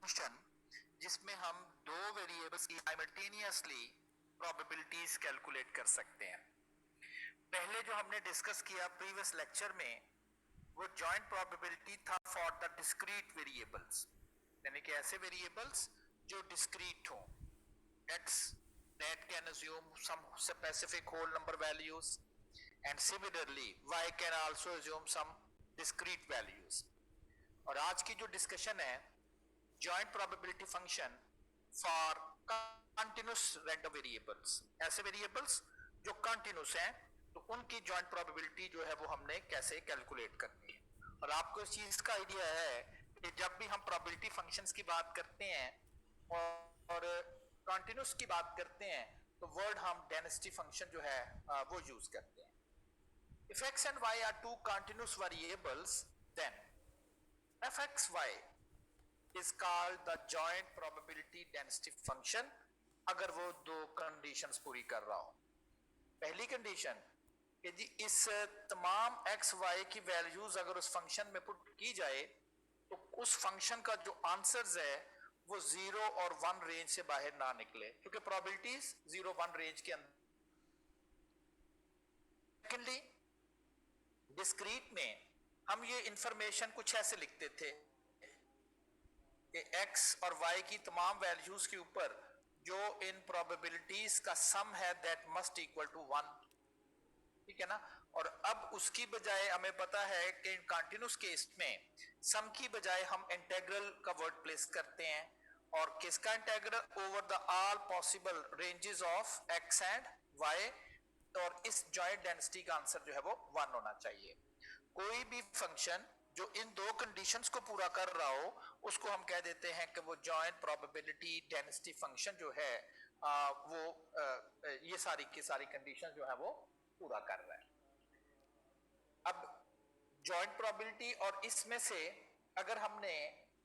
Function जिसमें हम दो वेरिएबल्स की साइमल्टेनियसली प्रोबेबिलिटीज कैलकुलेट कर सकते हैं। पहले जो हमने डिस्कस किया प्रीवियस लेक्चर में वो जॉइंट प्रोबेबिलिटी था फॉर द डिस्क्रीट वेरिएबल्स, यानी कि ऐसे वेरिएबल्स जो डिस्क्रीट हों। x that can assume some specific whole number values and similarly y can also assume some discrete values। और आज की जो डिस्कशन है joint probability function for continuous random variables, ऐसे वेरिएबल्स जो कंटिन्यूस हैं तो उनकी जॉइंट प्रोबेबिलिटी जो है वो हमने कैसे कैलकुलेट करनी है। और आपको इस चीज का आइडिया है कि जब भी हम प्रोबेबिलिटी फंक्शंस की बात करते हैं और कंटिन्यूस की बात करते हैं तो वर्ड हम डेंसिटी फंक्शन जो है वो यूज करते हैं। If x and y are two continuous variables, then fxy is called the joint probability density function अगर वो दो कंडीशंस पूरी कर रहा हो। पहली कंडीशन कि जी इस तमाम x y की वैल्यूज अगर उस फंक्शन में पुट की जाए तो उस फंक्शन का जो आंसर्स है वो 0 और 1 रेंज से बाहर ना निकले, क्योंकि प्रोबेबिलिटीज 0-1 रेंज के अंदर। सेकेंडली डिस्क्रीट में हम ये इंफॉर्मेशन कुछ ऐसे लिखते थे कि x और y की तमाम वैल्यूज के ऊपर जो इन प्रोबेबिलिटीज का सम है दैट मस्ट इक्वल टू 1, ठीक है ना। और अब उसकी बजाय हमें पता है कि इन कंटिन्यूस केस में सम की बजाय हम इंटीग्रल का वर्ड प्लेस करते हैं, और किसका integral? Over the all possible ranges of x and y, और इस जॉइंट डेंसिटी का आंसर जो है वो 1 होना चाहिए। कोई भी फंक्शन जो इन दो कंडीशंस को पूरा कर रहा हो उसको हम कह देते हैं कि वो जॉइंट प्रोबेबिलिटी डेंसिटी फंक्शन जो है ये सारी की सारी कंडीशन जो है वो पूरा कर रहा है। अब जॉइंट प्रोबेबिलिटी और इसमें से अगर हमने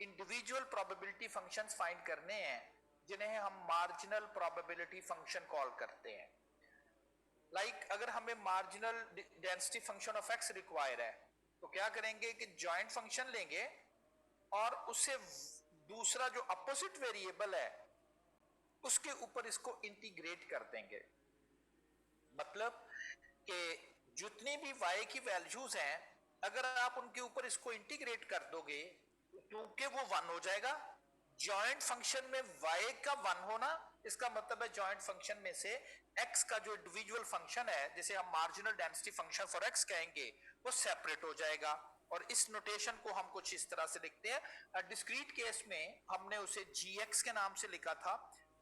इंडिविजुअल प्रोबेबिलिटी फंक्शंस फाइंड करने हैं जिन्हें हम मार्जिनल प्रोबेबिलिटी फंक्शन कॉल करते हैं। लाइक अगर हमें marginal density function of x require है तो क्या करेंगे कि जॉइंट फंक्शन लेंगे और उससे दूसरा जो अपोजिट वेरिएबल है उसके ऊपर इसको इंटीग्रेट कर देंगे। मतलब कि जितनी भी y की वैल्यूज हैं अगर आप उनके ऊपर इसको इंटीग्रेट कर दोगे क्योंकि वो 1 हो जाएगा। जॉइंट फंक्शन में y का 1 होना इसका मतलब है जॉइंट फंक्शन में से x का जो इंडिविजुअल फंक्शन है जिसे हम marginal density function for x कहेंगे वो सेपरेट हो जाएगा। और इस नोटेशन को हम कुछ इस तरह से लिखते हैं। डिस्क्रीट केस में हमने उसे gx के नाम से लिखा था,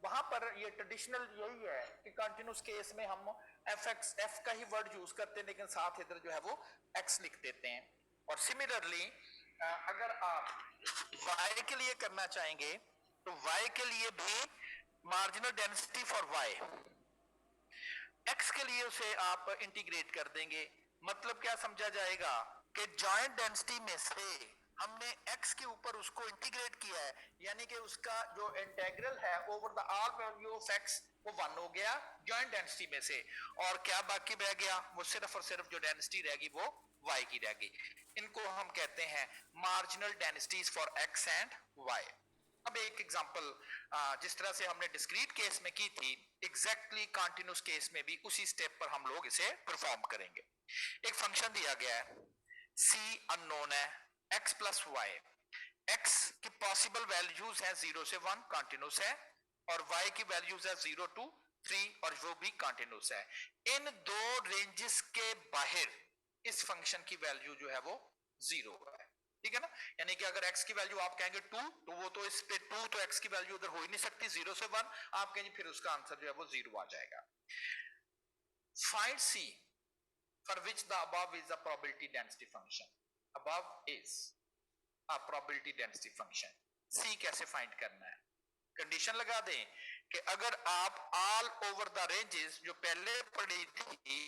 वहां पर ये ट्रेडिशनल यही है कि कंटिन्यूस केस में हम f का ही वर्ड यूज करते हैं लेकिन साथ इधर जो है वो x लिख देते हैं। और सिमिलरली अगर आप y के लिए करना चाहेंगे तो y के लिए भी marginal density for y, x के लिए उसे आप इंटीग्रेट कर देंगे। मतलब क्या समझा जाएगा कि जॉइंट डेंसिटी में से हमने x के ऊपर उसको इंटीग्रेट किया है, यानी कि उसका जो इंटीग्रल है over the all value of x वो 1 हो गया जॉइंट डेंसिटी में से, और क्या बाकी रह गया? वो सिर्फ और सिर्फ जो डेंसिटी रहेगी वो y की रहेगी। इनको हम कहते हैं marginal densities for x and y। अब एक एग्जांपल जिस तरह से हमने डिस्क्रीट केस में की थी एग्जैक्टली कंटिन्यूस केस में भी उसी स्टेप पर हम लोग इसे परफॉर्म करेंगे। एक फंक्शन दिया गया है c अननोन है x प्लस y, x की पॉसिबल वैल्यूज है 0 से 1 कंटिन्यूस है, और y की वैल्यूज है 0 to 3 और वो भी कंटिन्यूस है। इन दो रेंजेस के बाहर इस फंक्शन की वैल्यू जो है वो 0 है, ठीक है ना। यानी कि अगर x की वैल्यू आप कहेंगे 2 तो वो तो इस पे 2 तो x की वैल्यू उधर हो ही नहीं सकती, 0 से 1 आप कहेंगे फिर उसका आंसर जो है वो 0 आ जाएगा। Find c for which the above is a probability density function, above is a probability density function। c कैसे फाइंड करना है? कंडीशन लगा दें कि अगर आप ऑल ओवर द रेंजेस जो पहले पढ़ी थी,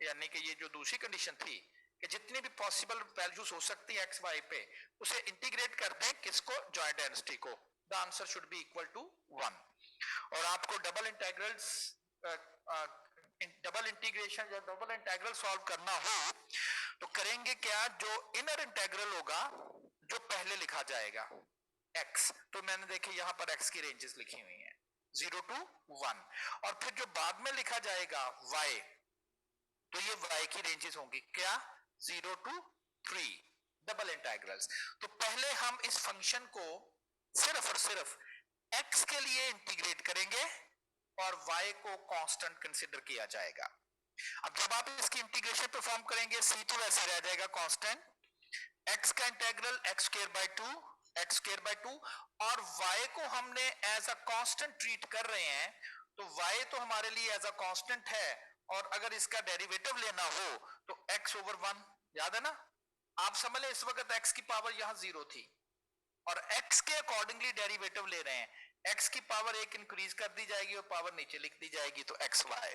यानी कि ये जो दूसरी कंडीशन थी कि जितनी भी पॉसिबल वैल्यूज हो सकती है एक्स वाई पे उसे इंटीग्रेट कर दें किसको? जॉइंट डेंसिटी को। The answer should be equal to 1। और आपको डबल इंटीग्रल्स डबल इंटीग्रेशन या डबल इंटीग्रल सॉल्व करना हो तो करेंगे क्या? जो इनर इंटीग्रल होगा जो पहले लिखा जाएगा x, तो मैंने देखे यहाँ पर x की रेंजेस लिखी हुई हैं 0 to 1, और फिर जो बाद में लिखा जाएगा y, तो ये y की रेंजेस होंगी क्या 0 to 3 डबल इंटीग्रल्स। तो पहले हम इस फंक्शन को सिर्फ और सिर्फ x के लिए इंटीग्रेट करेंगे और y को कांस्टेंट कंसीडर किया जाएगा। अब जब आप इसकी इंटीग्रेशन परफॉर्म करेंगे c तो वैसे रह जाएगा कांस्टेंट, x का integral x square by 2 x square by 2, और y को हमने एज अ कांस्टेंट ट्रीट कर रहे हैं, तो y तो हमारे लिए एज अ कांस्टेंट है, और अगर इसका डेरिवेटिव लेना हो तो x ओवर 1, याद है ना, आप समझ लें इस वक्त x की पावर यहां 0 थी और x के अकॉर्डिंगली डेरिवेटिव ले रहे हैं, x की पावर 1 इंक्रीज कर दी जाएगी और पावर नीचे लिख दी जाएगी, तो xy।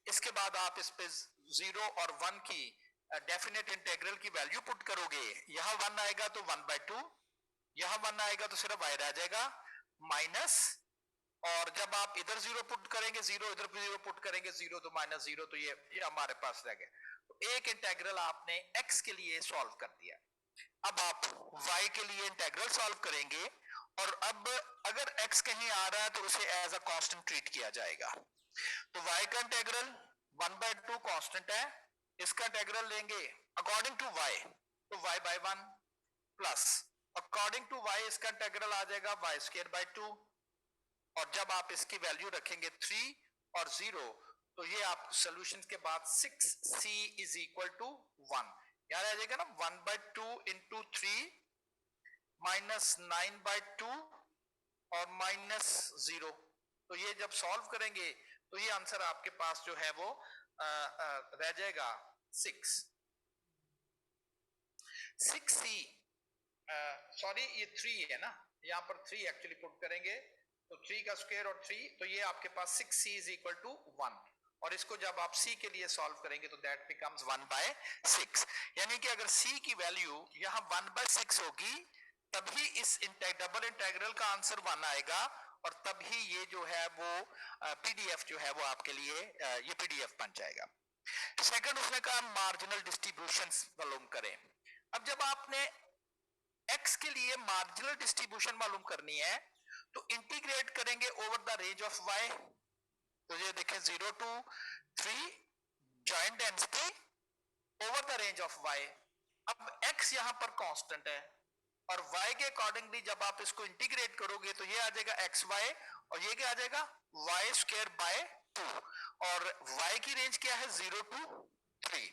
इसके बाद आप इस पे 0 और 1 की डेफिनेट इंटीग्रल की वैल्यू पुट करोगे, यहां 1 आएगा तो 1/2, यहां 1 आएगा तो सिर्फ y रह जाएगा माइनस, और जब आप इधर 0 पुट करेंगे 0, इधर 0 पुट करेंगे 0, तो -0, तो ये हमारे पास रह गया। तो एक इंटीग्रल आपने x के लिए सॉल्व कर दिया। अब आप y के लिए इंटीग्रल सॉल्व करेंगे, और अब अगर x कहीं आ रहा है तो उसे एज अ कांस्टेंट ट्रीट किया जाएगा। तो y का इंटीग्रल 1/2 कांस्टेंट है, इसका इंटीग्रल लेंगे अकॉर्डिंग टू y, तो y/1 plus according to y इसका इंटीग्रल आ जाएगा y स्क्वायर बाय 2, और जब आप इसकी वैल्यू रखेंगे 3 और 0, तो ये आप सॉल्यूशन के बाद 6c इज इक्वल टू 1, यार आ जाएगा ना 1/2 इंटू 3 माइनस 9/2 और -0। तो ये जब सॉल्व करेंगे तो ये आंसर आपके पास जो है वो रह जाएगा 6c, सॉरी ये 3 है ना, यहाँ पर 3 एक्चुअली पुट करेंगे, तो 3 का स्क्वायर और 3, तो ये आपके पास 6c इज इक्वल टू 1, और इसको जब आप c के लिए सॉल्व करेंगे तो दैट बिकम्स 1/6, यानी कि अगर c की वैल्यू यहाँ 1/6 होगी तभी इस डबल इंटीग्रल का आंसर 1 आएगा, और तभी ये जो है वो पीडीएफ जो है वो आपके लिए ये पीडीएफ बन जाएगा। सेकंड उसने कहा मार्जिनल डिस्ट्रीब्यूशंस मालूम करें। अब जब आपने x के लिए मार्जिनल डिस्ट्रीब्यूशन मालूम करनी है तो इंटीग्रेट करेंगे over the range of y, तो ये देखें 0 to 3 joint density over the range of y। अब x यहां पर कांस्टेंट है, और y के अकॉर्डिंगली जब आप इसको इंटीग्रेट करोगे तो ये आ जाएगा xy, और ये क्या आ जाएगा y स्क्वायर बाय 2, और y की रेंज क्या है 0 to 3,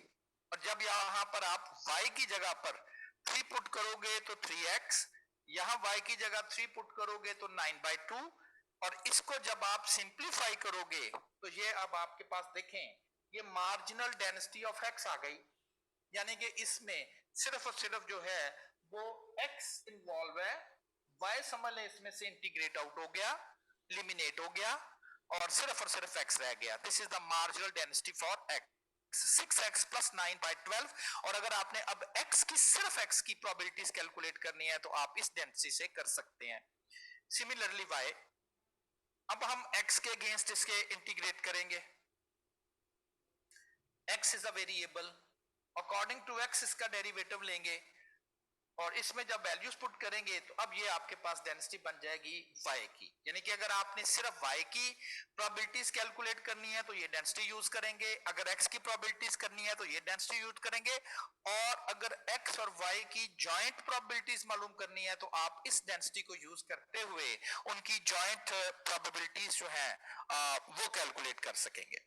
और जब यहां पर आप y की जगह पर 3 पुट करोगे तो 3x, यहां y की जगह 3 पुट करोगे तो 9/2, और इसको जब आप सिंप्लीफाई करोगे तो ये अब आपके पास देखें ये मार्जिनल डेंसिटी ऑफ x आ गई, यानी कि इसमें सिर्फ और सिर्फ जो है वो x इन्वॉल्व है, y समझ लें इसमें से इंटीग्रेट आउट हो गया, एलिमिनेट हो गया, और सिर्फ x रह गया। This is the marginal density for x, 6x plus 9/12, और अगर आपने अब x की सिर्फ x की प्रोबेबिलिटीज कैलकुलेट करनी है तो आप इस डेंसिटी से कर सकते हैं। सिमिलरली y, अब हम x के अगेंस्ट इसके इंटीग्रेट करेंगे, x is a variable, according to x इसका डेरिवेटिव लेंगे, और इसमें जब वैल्यूज पुट करेंगे तो अब ये आपके पास डेंसिटी बन जाएगी y की, यानी कि अगर आपने सिर्फ y की प्रोबेबिलिटीज कैलकुलेट करनी है तो ये डेंसिटी यूज करेंगे, अगर x की प्रोबेबिलिटीज करनी है तो ये डेंसिटी यूज करेंगे, और अगर x और y की जॉइंट प्रोबेबिलिटीज मालूम करनी है तो आप इस डेंसिटी को यूज करते हुए उनकी जॉइंट प्रोबेबिलिटीज जो है वो कैलकुलेट कर सकेंगे।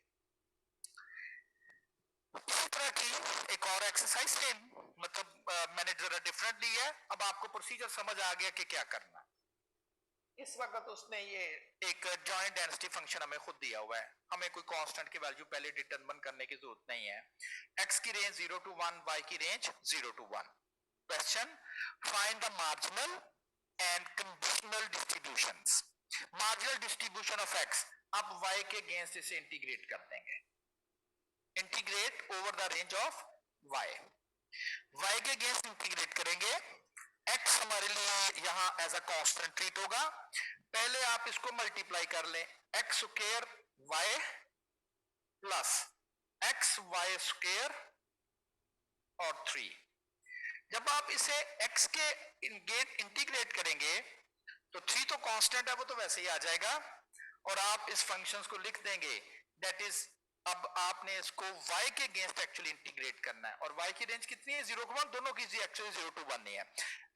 इसी तरह की एक और एक्सरसाइज सेम, मतलब मैंने जरा डिफरेंट ली है, अब आपको प्रोसीजर समझ आ गया कि क्या करना। इस वक्त उसने ये एक जॉइंट डेंसिटी फंक्शन हमें खुद दिया हुआ है, हमें कोई कांस्टेंट की वैल्यू पहले डिटरमिन करने की जरूरत नहीं है। x की रेंज 0 to 1, y की range 0 to 1। Question, find the marginal and conditional distributions. Marginal distribution of x, अब y के अगेंस्ट इसे इंटीग्रेट कर देंगे, integrate over the range of y, y के अगेंस्ट इंटीग्रेट करेंगे, x हमारे लिए यहां एज अ कांस्टेंट ट्रीट होगा, पहले आप इसको मल्टीप्लाई कर लें, x square y plus x y square और 3। जब आप इसे x के इंटीग्रेट करेंगे तो 3 तो कांस्टेंट है, वो तो वैसे ही आ जाएगा और आप इस फंक्शंस को लिख देंगे, दैट इज अब आपने इसको y के अगेंस्ट एक्चुअली इंटीग्रेट करना है और y की रेंज कितनी है 0 1, दोनों की एक्चुअली 0 to 1 नहीं है।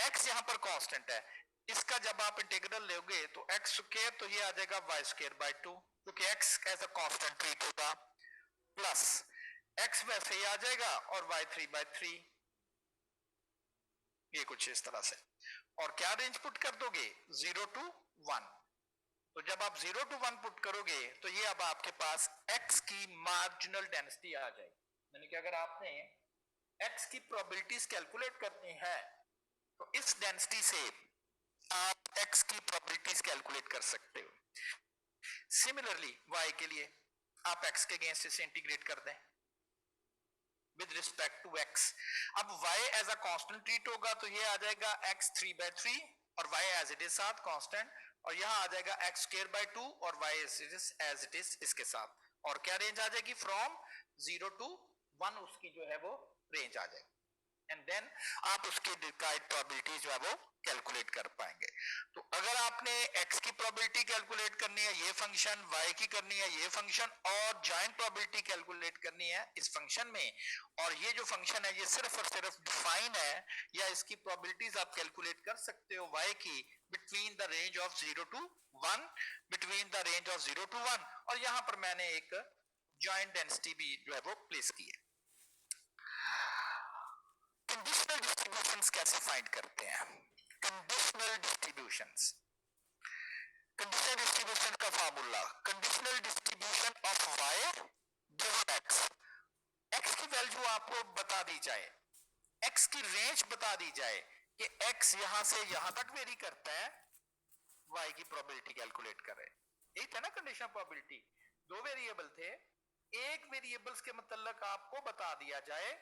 x यहां पर कांस्टेंट है, इसका जब आप इंटीग्रल लोगे तो x स्क्वायर तो ये आ जाएगा y स्क्वायर बाय 2, क्योंकि x as a constant treat होगा, प्लस x वैसे ही आ जाएगा और y 3 बाय 3, ये कुछ इस तरह से। और क्या रेंज पुट कर दोगे 0 to 1, तो जब आप 0 to 1 पुट करोगे तो ये अब आपके पास x की मार्जिनल डेंसिटी आ जाएगी। यानी कि अगर आपने x की प्रोबेबिलिटीज कैलकुलेट करनी है तो इस डेंसिटी से आप x की प्रोबेबिलिटीज कैलकुलेट कर सकते हो। सिमिलरली y के लिए आप x के अगेंस्ट इसे इंटीग्रेट कर दें विद रिस्पेक्ट टू x। अब y as a constant treat होगा तो ये आ जाएगा x 3 by 3 और y एज इट इज साथ कांस्टेंट, और यहां आ जाएगा x स्क्वायर बाय 2 और y एज इट इज इसके साथ, और क्या रेंज आ जाएगी फ्रॉम 0 to 1, उसकी जो है वो रेंज आ जाएगी एंड देन आप उसकी डिकाइड प्रोबेबिलिटी जो है वो कैलकुलेट कर पाएंगे। तो अगर आपने x की प्रोबेबिलिटी कैलकुलेट करनी है ये फंक्शन, y की करनी है ये फंक्शन, और जॉइंट प्रोबेबिलिटी कैलकुलेट करनी है इस फंक्शन में, और ये जो फंक्शन है ये सिर्फ और सिर्फ डिफाइन है या इसकी प्रोबेबिलिटीज आप कैलकुलेट कर सकते हो y की between the range of 0 to 1, between the range of 0 to 1, और यहां पर मैंने एक जॉइंट डेंसिटी भी जो है वो प्लेस की है। कंडीशनल डिस्ट्रीब्यूशंस कैसे फाइंड करते हैं? कंडीशनल डिस्ट्रीब्यूशंस, कंडीशनल डिस्ट्रीब्यूशन का formula, conditional distribution of y given x, x की वैल्यू आपको बता दी जाए, x की रेंज बता दी जाए कि x यहां से यहां तक वेरी करता है, y की प्रोबेबिलिटी कैलकुलेट करें। यही था ना कंडीशनल प्रोबेबिलिटी, दो वेरिएबल थे, एक वेरिएबल्स के मतलब आपको बता दिया जाए,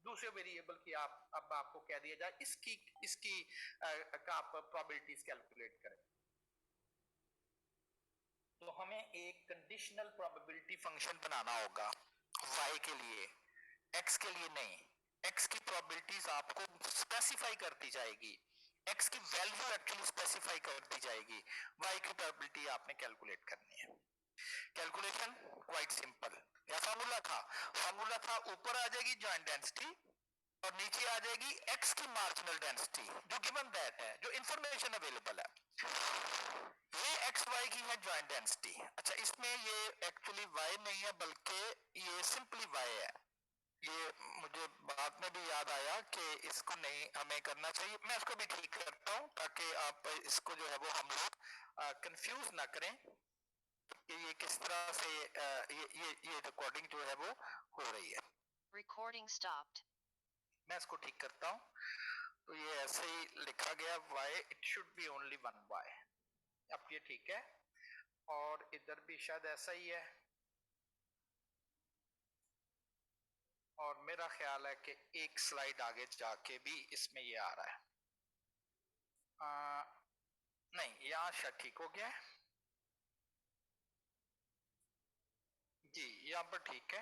दूसरे वेरिएबल की अब आपको कह दिया जाए इसकी इसकी का आप प्रोबेबिलिटीज कैलकुलेट करें। तो हमें एक कंडीशनल प्रोबेबिलिटी फंक्शन बनाना होगा y के लिए, x के लिए नहीं। x की प्रोबेबिलिटीज आपको स्पेसिफाई कर दी जाएगी, x की वैल्यू एक्चुअली स्पेसिफाई कर दी जाएगी, y की प्रोबेबिलिटी आपने कैलकुलेट करनी है। कैलकुलेशन क्वाइट सिंपल, क्या फार्मूला था ऊपर आ जाएगी जॉइंट डेंसिटी और नीचे आ जाएगी x की मार्जिनल डेंसिटी जो गिवन दैट है, जो इंफॉर्मेशन अवेलेबल है। ये एक्स वाई की है जॉइंट डेंसिटी। अच्छा, इसमें ये एक्चुअली y नहीं है बल्कि ये सिंपली y है। ये मुझे बाद में भी याद आया कि इसको नहीं हमें करना चाहिए, मैं इसको भी ठीक करता हूँ ताकि आप इसको जो है वो हम लोग कंफ्यूज ना करें कि ये किस तरह से ये रिकॉर्डिंग जो है वो हो रही है। Recording stopped. मैं इसको ठीक करता हूँ, तो ये ऐसे ही लिखा गया y, it should be only 1y। अब ये ठीक है, और इधर भी शायद ऐसा ही है, और मेरा ख्याल है कि एक स्लाइड आगे जाके भी इसमें ये आ रहा है। नहीं, यहाँ शायद ठीक हो गया है जी, यहाँ पर ठीक है।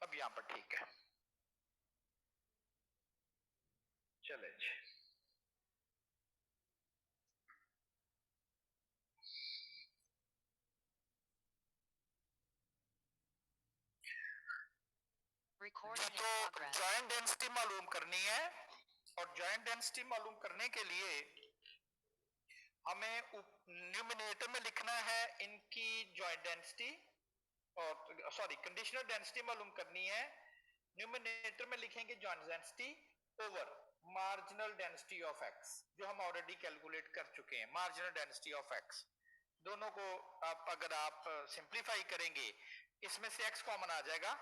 अब यहाँ पर ठीक है, चले जी। Recording in तो progress. जॉइंट डेंसिटी मालूम करनी है, और जॉइंट डेंसिटी मालूम करने के लिए हमें न्यूमिनेटर में लिखना है इनकी जॉइंट डेंसिटी, और सॉरी कंडीशनल डेंसिटी मालूम करनी है, न्यूमिनेटर में लिखेंगे joint density over marginal density of x, जो हम ऑलरेडी कैलकुलेट कर चुके हैं, मार्जिनल डेंसिटी ऑफ x। दोनों को अगर आप सिंप्लीफाई करेंगे, इसमें से x कॉमन आ जाएगा,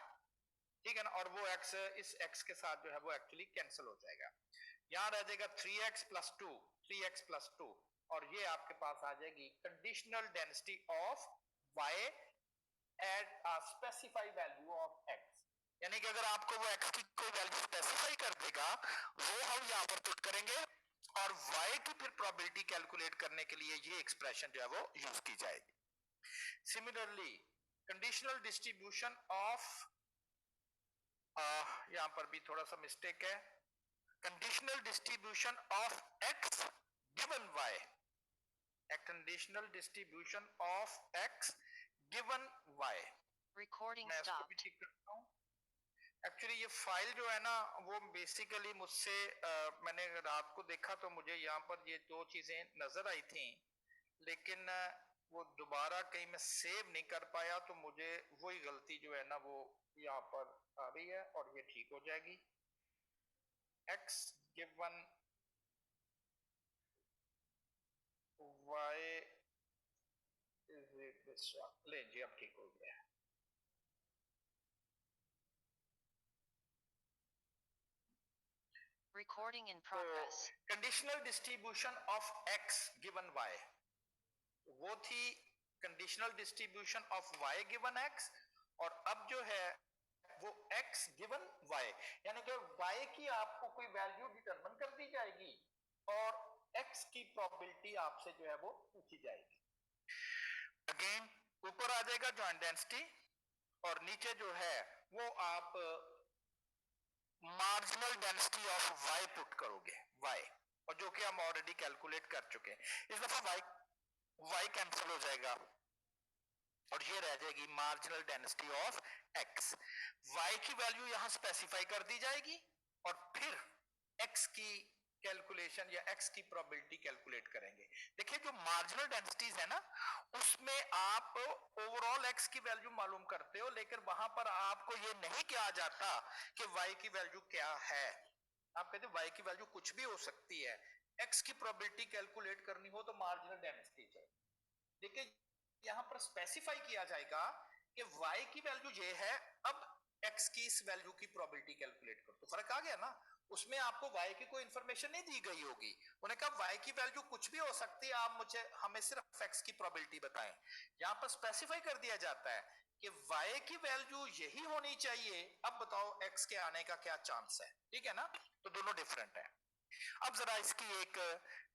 ठीक है ना, और वो x इस x के साथ जो है वो एक्चुअली कैंसिल हो जाएगा, यहां रह जाएगा 3x प्लस 2, 3x प्लस 2, और ये आपके पास आ जाएगी conditional density of y at a specified value of x। यानी कि अगर आपको वो x की कोई वैल्यू स्पेसिफाई कर देगा, वो हम यहाँ पर पुट करेंगे, और y की फिर प्रोबेबिलिटी कैलकुलेट करने के लिए ये एक्सप्रेशन जो है वो यूज की जाएगी। सिमिलरली कंडीशनल डिस्ट्रीब्यूशन ऑफ यहाँ पर भी थोड़ा सा मिस्टेक है, conditional distribution of x given y, conditional distribution of x given y। Recording मैं इसको भी stopped. ठीक करता हूँ। एक्चुअली ये फाइल जो है ना वो बेसिकली मुझसे मैंने रात को देखा तो मुझे यहाँ पर ये दो चीजें नजर आई थी, लेकिन वो दोबारा कहीं मैं सेव नहीं कर पाया, तो मुझे वही गलती जो है ना वो यहाँ पर आ रही है और ये ठीक हो जाएगी। x given y is this one, ले जी अब ठीक हो गया। Recording in progress. Conditional distribution of x given y, वो थी conditional distribution of y given x, और अब जो है वो x गिवन y, यानी कि y की आपको कोई वैल्यू डिटरमिन कर दी जाएगी और x की प्रोबेबिलिटी आपसे जो है वो पूछी जाएगी। अगेन ऊपर आ जाएगा जॉइंट डेंसिटी और नीचे जो है वो आप marginal density of y put करोगे, y, और जो कि हम ऑलरेडी कैलकुलेट कर चुके हैं। इस दफा y कैंसिल हो जाएगा और ये रह जाएगी marginal density of x। y की वैल्यू यहां स्पेसिफाई कर दी जाएगी और फिर x की कैलकुलेशन या x की प्रोबेबिलिटी कैलकुलेट करेंगे। देखिए जो मार्जिनल डेंसिटीज है ना उसमें आप ओवरऑल x की वैल्यू मालूम करते हो, लेकिन वहां पर आपको ये नहीं कहा जाता कि y की वैल्यू क्या है। आप कहते y की वैल्यू कुछ भी हो सकती है, x की प्रोबेबिलिटी कैलकुलेट करनी हो तो मार्जिनल डेंसिटी चाहिए। देखिए यहां पर स्पेसिफाई किया जाएगा कि y की वैल्यू ये है, अब x की इस वैल्यू की प्रोबेबिलिटी कैलकुलेट करो। तो फर्क आ गया ना, उसमें आपको y की कोई इंफॉर्मेशन नहीं दी गई होगी, उन्होंने कहा y की वैल्यू कुछ भी हो सकती है, आप मुझे हमें सिर्फ x की प्रोबेबिलिटी बताएं। यहां पर स्पेसिफाई कर दिया जाता है कि y की वैल्यू यही होनी चाहिए, अब बताओ x के आने का क्या चांस है। ठीक है ना, तो दोनों डिफरेंट है। अब जरा इसकी एक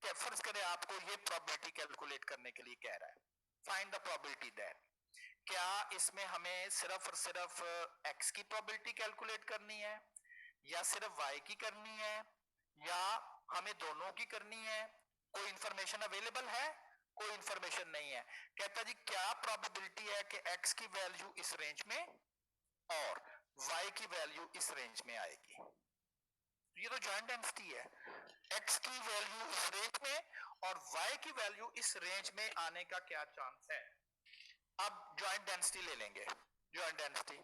फर्ज करें आपको ये प्रोबेबिलिटी कैलकुलेट करने के लिए कह रहा है, फाइंड द प्रोबेबिलिटी दैट, क्या इसमें हमें सिर्फ और सिर्फ x की प्रोबेबिलिटी कैलकुलेट करनी है या सिर्फ y की करनी है या हमें दोनों की करनी है? कोई इंफॉर्मेशन अवेलेबल है? कोई इंफॉर्मेशन नहीं है। कहता जी क्या प्रोबेबिलिटी है कि x की वैल्यू इस रेंज में और y की वैल्यू इस रेंज में आएगी। ये तो जॉइंट डेंसिटी है, x की वैल्यू इस रेंज में और y की वैल्यू इस रेंज में आने का क्या चांस है। अब जॉइंट डेंसिटी ले लेंगे, जॉइंट डेंसिटी,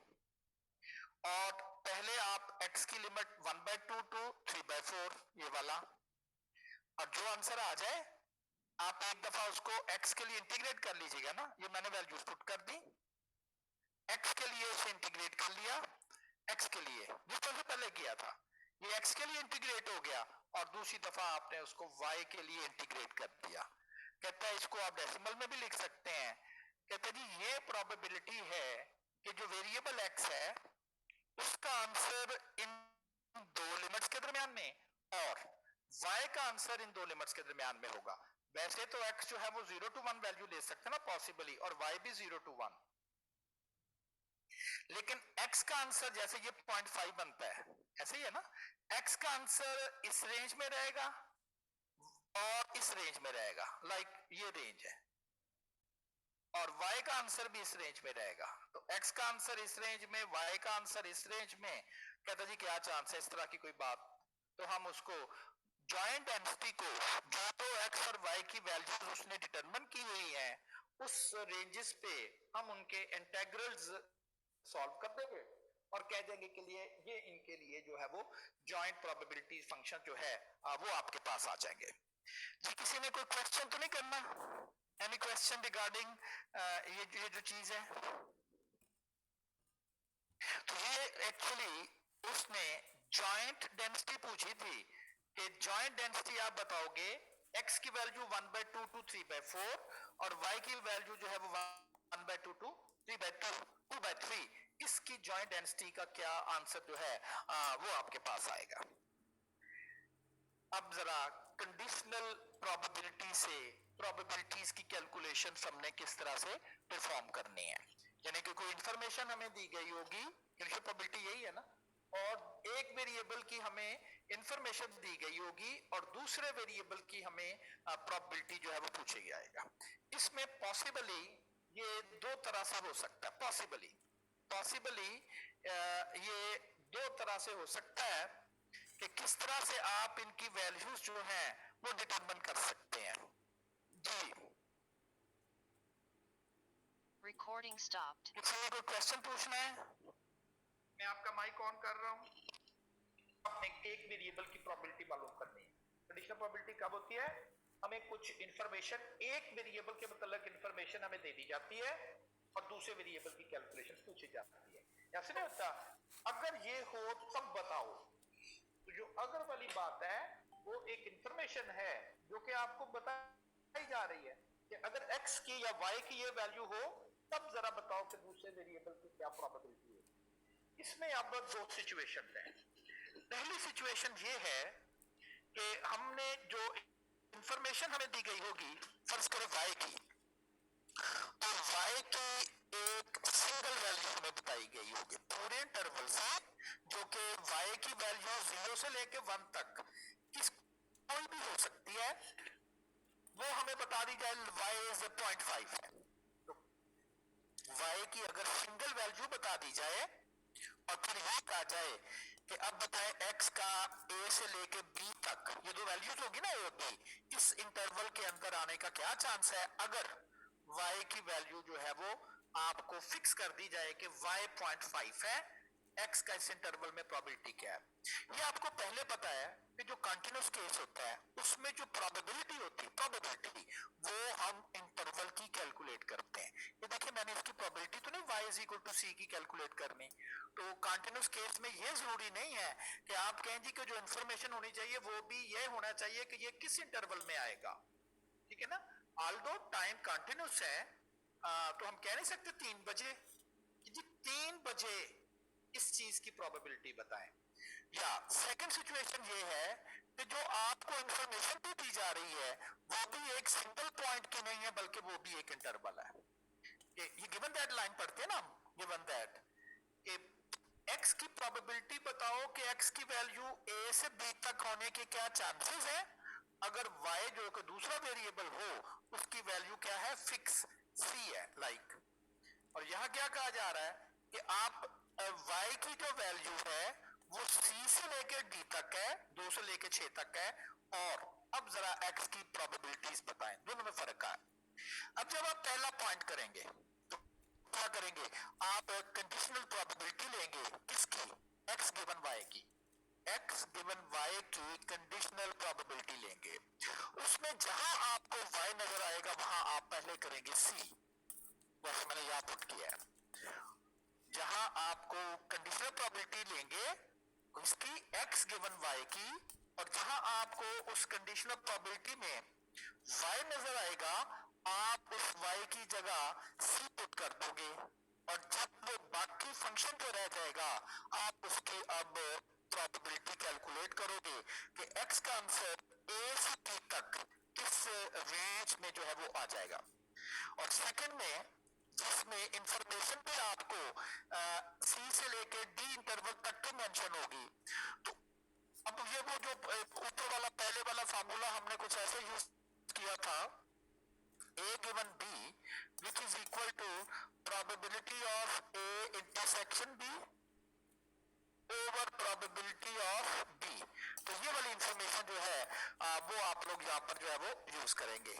और पहले आप x की लिमिट 1/2 टू 3/4 ये वाला, और जो आंसर आ जाए आप एक दफा उसको x के लिए इंटीग्रेट कर लीजिएगा ना, ये मैंने वैल्यूज पुट कर दी, x के लिए उसे इंटीग्रेट कर लिया, x के लिए जिस तरह से पहले किया था ये x के लिए इंटीग्रेट हो गया, और दूसरी दफा आपने उसको y के लिए इंटीग्रेट कर दिया। कहता है इसको आप डेसिमल में भी लिख सकते हैं। कहते जी ये प्रोबेबिलिटी है कि जो वेरिएबल x है उसका आंसर इन दो लिमिट्स के दरमियान में और y का आंसर इन दो लिमिट्स के दरमियान में होगा। वैसे तो x जो है वो 0 to 1 वैल्यू ले सकते हैं ना पॉसिबली, और y भी 0 to 1, लेकिन x का आंसर जैसे ये 0.5 बनता है ऐसे ही है ना, x का आंसर इस रेंज में रहेगा और इस रेंज में रहेगा, लाइक ये रेंज है, और y का आंसर भी इस रेंज में रहेगा। तो x का आंसर इस रेंज में, y का आंसर इस रेंज में। कहता जी क्या चांस है इस तरह की कोई बात, तो हम उसको जॉइंट डेंसिटी को जो तो x और y की वैल्यूज उसने डिटरमिन की हुई है उस रेंजेस पे हम उनके इंटीग्रल्स सॉल्व कर देंगे और कह देंगे के लिए ये इनके लिए जो है वो जॉइंट प्रोबेबिलिटी फंक्शन जो है वो आपके पास आ जाएंगे। जी किसी ने कोई क्वेश्चन तो नहीं करना? एनी क्वेश्चन रिगार्डिंग ये जो चीज है? तो ये एक्चुअली उसने जॉइंट डेंसिटी पूछी थी कि जॉइंट डेंसिटी आप बताओगे x की वैल्यू 1/2 टू 3/4 और y की वैल्यू जो है वो 1/2 टू 3/2 2/3, इसकी जॉइंट डेंसिटी का क्या आंसर जो है वो आपके पास आएगा। अब जरा कंडीशनल प्रोबेबिलिटी से प्रोबेबिलिटीज की कैलकुलेशन हमने किस तरह से परफॉर्म करनी है, यानी कि कोई इंफॉर्मेशन हमें दी गई होगी, इनिशियल प्रोबेबिलिटी यही है ना, और एक वेरिएबल की हमें इंफॉर्मेशन दी गई होगी और दूसरे वेरिएबल की हमें प्रोबेबिलिटी जो है वो पूछी जाएगा। इसमें पॉसिबली ये दो तरह से हो सकता है। पॉसिबली ये दो तरह से हो सकता है कि किस तरह से आप इनकी वैल्यूज जो है वो डिटरमिन कर सकते हैं। जी, Recording stopped. किसी को कोई क्वेश्चन पूछना है? मैं आपका माइक ऑन कर रहा हूं। आपने एक वेरिएबल की प्रोबेबिलिटी मालूम करनी है। कंडीशनल प्रोबेबिलिटी कब होती है? हमें कुछ इंफॉर्मेशन, एक वेरिएबल के मतलब इंफॉर्मेशन हमें दे दी जाती है और दूसरे वेरिएबल की कैलकुलेशन पूछी जाती है। ऐसे नहीं होता अगर ये हो तब बताओ। तो जो अगर वाली बात है वो एक इंफॉर्मेशन है जो कि आपको बताई जा रही है कि अगर x की या y की ये वैल्यू हो तब जरा बताओ कि दूसरे वेरिएबल की क्या प्रोबेबिलिटी है। इसमें अब दो सिचुएशन है। पहली सिचुएशन ये है कि हमने जो इंफॉर्मेशन हमें दी गई होगी, फर्ज करें y की, तो y की एक सिंगल वैल्यू हमें बताई गई होगी पूरे इंटरवल से, जो कि y की वैल्यू 0 से लेके 1 तक किस कोई भी हो सकती है, वो हमें बता दी जाए y इज 0.5 है। तो y की अगर सिंगल वैल्यू बता दी जाए और फिर ये कहा जाए कि अब बताएं x का a से लेके b तक, ये दो वैल्यूज होगी ना a और b, इस इंटरवल के अंदर आने का क्या चांस है। अगर y की वैल्यू जो है वो आपको फिक्स कर दी जाए कि y 0.5 है, x का इस इंटरवल में प्रोबेबिलिटी क्या है। ये आपको पहले पता है कि जो कंटिन्यूअस केस होता है उसमें जो प्रोबेबिलिटी होती है, प्रोबेबिलिटी वो हम इंटरवल की कैलकुलेट करते हैं। ये देखिए मैंने इसकी प्रोबेबिलिटी तो नहीं y is equal to c की कैलकुलेट करनी। तो कंटिन्यूअस केस में ये जरूरी नहीं है कि आप कहें जी कि जो इंफॉर्मेशन होनी चाहिए वो भी ये होना चाहिए कि ये किस इंटरवल में आएगा, ठीक है ना। ऑल्दो टाइम कंटिन्यूअस है तो हम कह नहीं सकते 3 बजे कि जी 3 बजे इस चीज की प्रोबेबिलिटी बताएं। या सेकंड सिचुएशन ये है कि जो आपको इंफॉर्मेशन भी दी जा रही है वो भी एक सिंगल पॉइंट की नहीं है बल्कि वो भी एक इंटरवल है। ये गिवन दैट लाइन पढ़ते हैं ना, गिवन दैट कि x की प्रोबेबिलिटी बताओ कि x की वैल्यू a से b तक होने के क्या चांसेस है। अगर y जो कि दूसरा वेरिएबल हो उसकी वैल्यू क्या है, फिक्स c है लाइक। और यहां क्या कहा जा रहा है कि आप y की जो वैल्यू है वो c से लेकर d तक है, 2 से लेकर 6 तक है। और अब जरा x की प्रोबेबिलिटीज बताएं, दोनों में फर्क है। अब जब आप पहला पॉइंट करेंगे तो क्या करेंगे, आप कंडीशनल प्रोबेबिलिटी लेंगे किसकी, x गिवन y की, x गिवन y की कंडीशनल प्रोबेबिलिटी लेंगे। उसमें जहां आपको y नजर आएगा वहां आप पहले करेंगे c, जैसे मैंने यहां पुट किया है। जहां आपको कंडीशनल प्रोबेबिलिटी लेंगे उसकी x गिवन y की, और जहां आपको उस कंडीशनल प्रोबेबिलिटी में y नजर आएगा आप उस y की जगह c पुट कर दोगे। और जब वो बाकी फंक्शन जो रह जाएगा आप उसकी अब प्रोबेबिलिटी कैलकुलेट करोगे कि x का आंसर a से b तक किस रेंज में जो है वो आ जाएगा। और सेकंड में जिसमें इंफॉर्मेशन भी आपको सी से लेके डी इंटरवल तक की मेंशन होगी, तो अब ये वो जो ऊपर वाला पहले वाला फार्मूला हमने कुछ ऐसे यूज किया था, a given b which is equal to probability of a intersection b over probability of b। तो ये वाली इंफॉर्मेशन जो है वो आप लोग यहाँ पर जो है वो यूज करेंगे।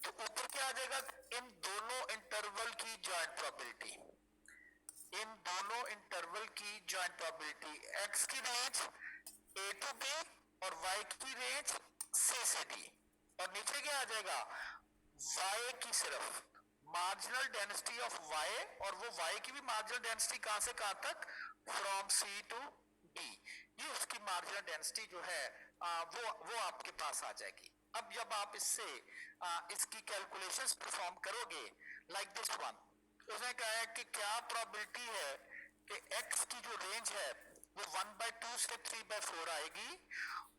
तो ऊपर क्या आ जाएगा, इन दोनों इंटरवल की जॉइंट प्रोबेबिलिटी, इन दोनों इंटरवल की जॉइंट प्रोबेबिलिटी, x की रेंज a to b और y की रेंज c से d। और नीचे क्या आ जाएगा, y की सिर्फ मार्जिनल डेंसिटी ऑफ y, और वो y की भी मार्जिनल डेंसिटी कहां से कहां तक, फ्रॉम c टू d। ये उसकी मार्जिनल डेंसिटी जो है वो आपके पास आ जाएगी। अब जब आप इससे इसकी कैलकुलेशंस परफॉर्म करोगे लाइक दिस वन, उसने कहा है कि क्या प्रोबेबिलिटी है कि x की जो रेंज है वो 1/2 से 3/4 आएगी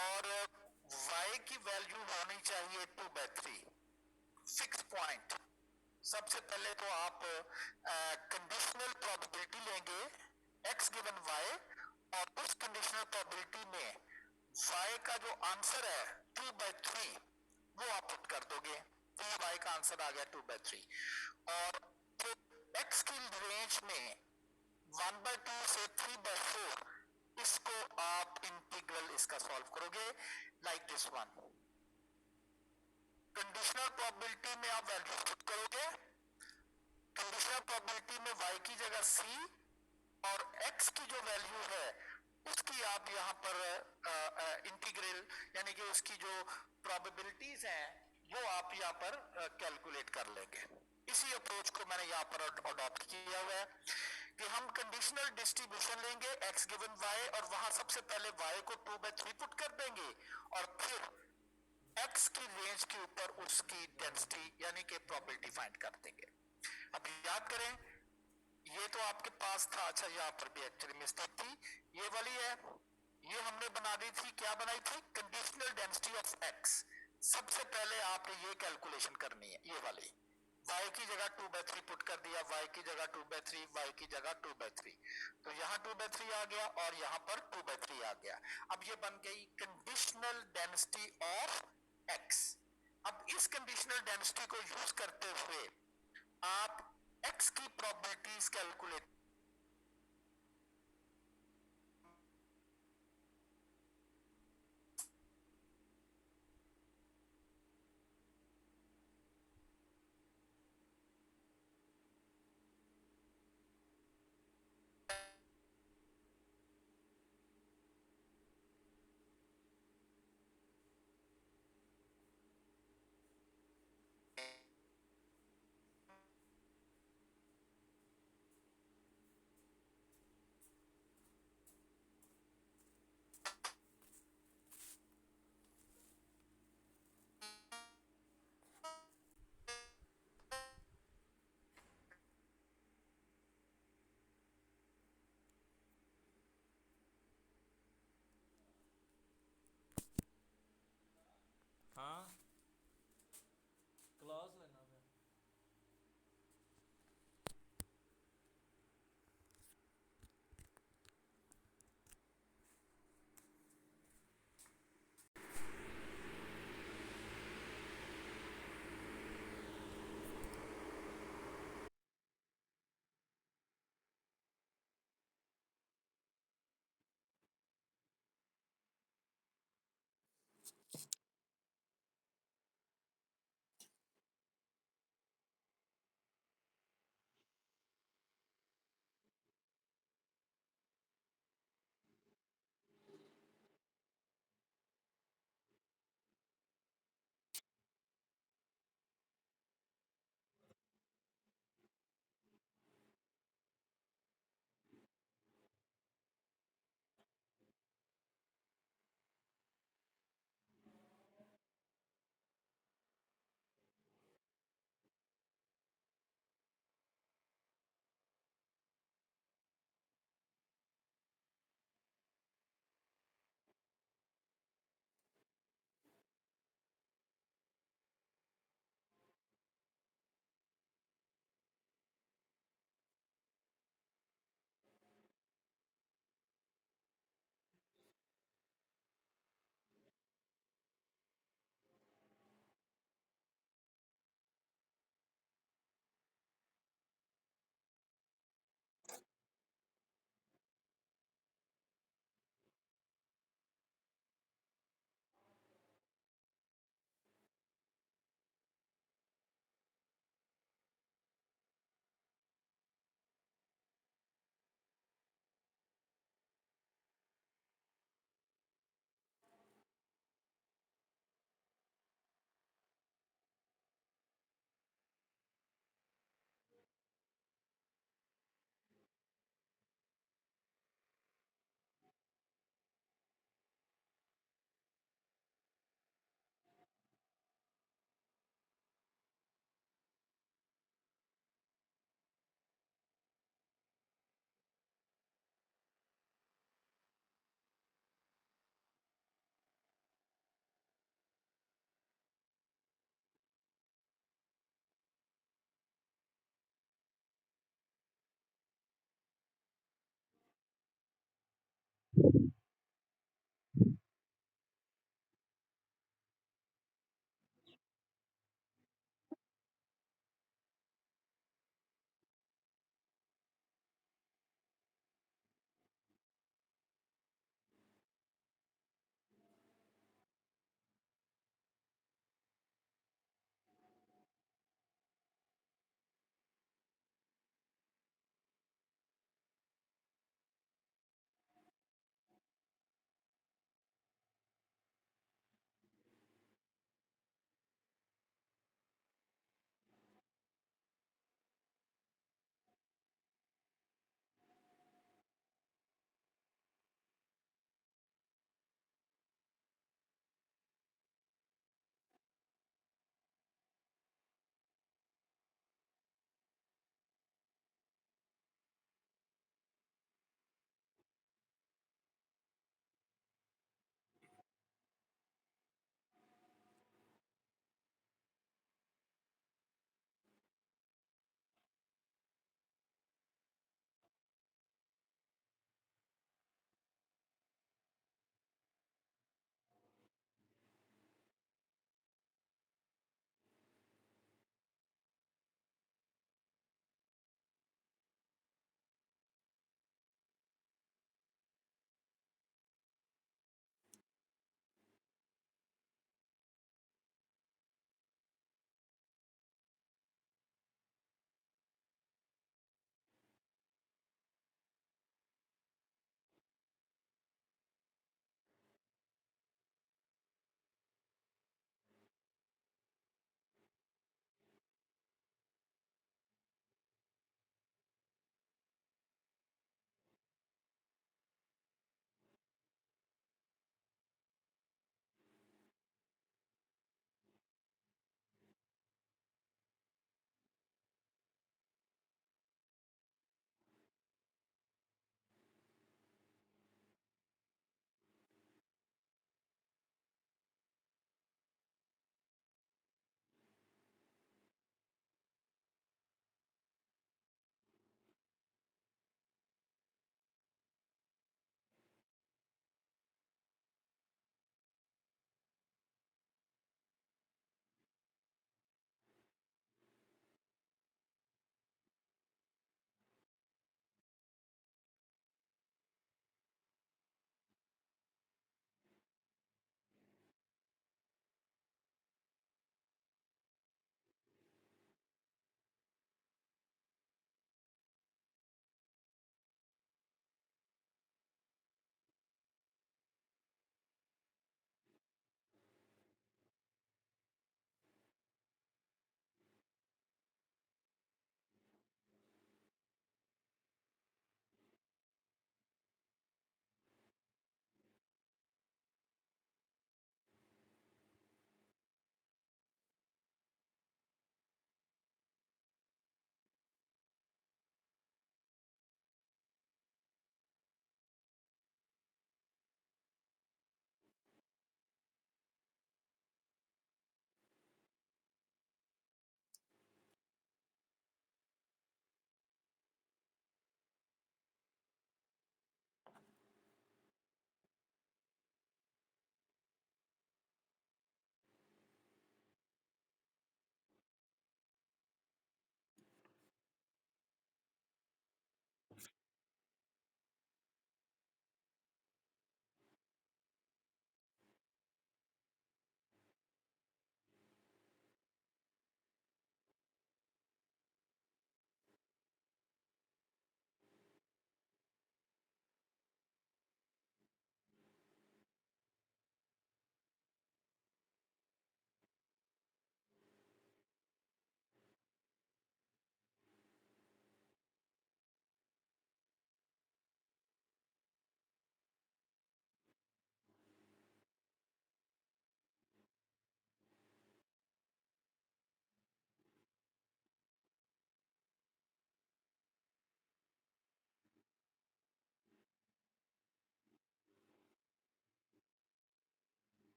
और y की वैल्यू होनी चाहिए 2/3। फिक्स पॉइंट, सबसे पहले तो आप कंडीशनल प्रोबेबिलिटी लेंगे x गिवन y और उस कंडीशनल प्रोबेबिलिटी में y का जो आंसर है 2/3 वो आप पुट कर दोगे, तो ये y का आंसर आ गया 2/3। और जो x की रेंज में 1/2 से 3/4, इसको आप इंटीग्रल इसका सॉल्व करोगे like this one. Conditional probability में आप वैल्यू पुट करोगे, कंडीशनल प्रोबेबिलिटी में y की जगह c और x की जो वैल्यू है उसकी आप यहाँ पर इंटीग्रल यानी कि उसकी जो प्रोबेबिलिटीज हैं वो आप यहाँ पर कैलकुलेट कर लेंगे। इसी अप्रोच को मैंने यहाँ पर अडॉप्ट किया हुआ है कि हम कंडीशनल डिस्ट्रीब्यूशन लेंगे x गिवन y और वहां सबसे पहले y को 2/3 पुट कर देंगे और फिर x की रेंज के ऊपर उसकी डेंसिटी यानी कि प्रोबेबिलिटी फाइंड कर देंगे। अब याद करें ये तो आपके पास था, अच्छा यहाँ पर भी एक्चुअली मिस्टेक थी, ये वाली है, ये हमने बना दी थी, क्या बनाई थी, कंडीशनल डेंसिटी ऑफ x। सबसे पहले आपने ये कैलकुलेशन करनी है, ये वाली y की जगह 2/3 पुट कर दिया, y की जगह 2/3, y की जगह 2/3, तो यहाँ 2/3 आ गया और यहाँ पर 2/3 आ गया। अब ये बन गई कंडीशनल डेंसिटी ऑफ x। अब इस कंडीशनल डेंसिटी को यूज करते हुए आप x की प्रोबेबिलिटीज कैलकुलेट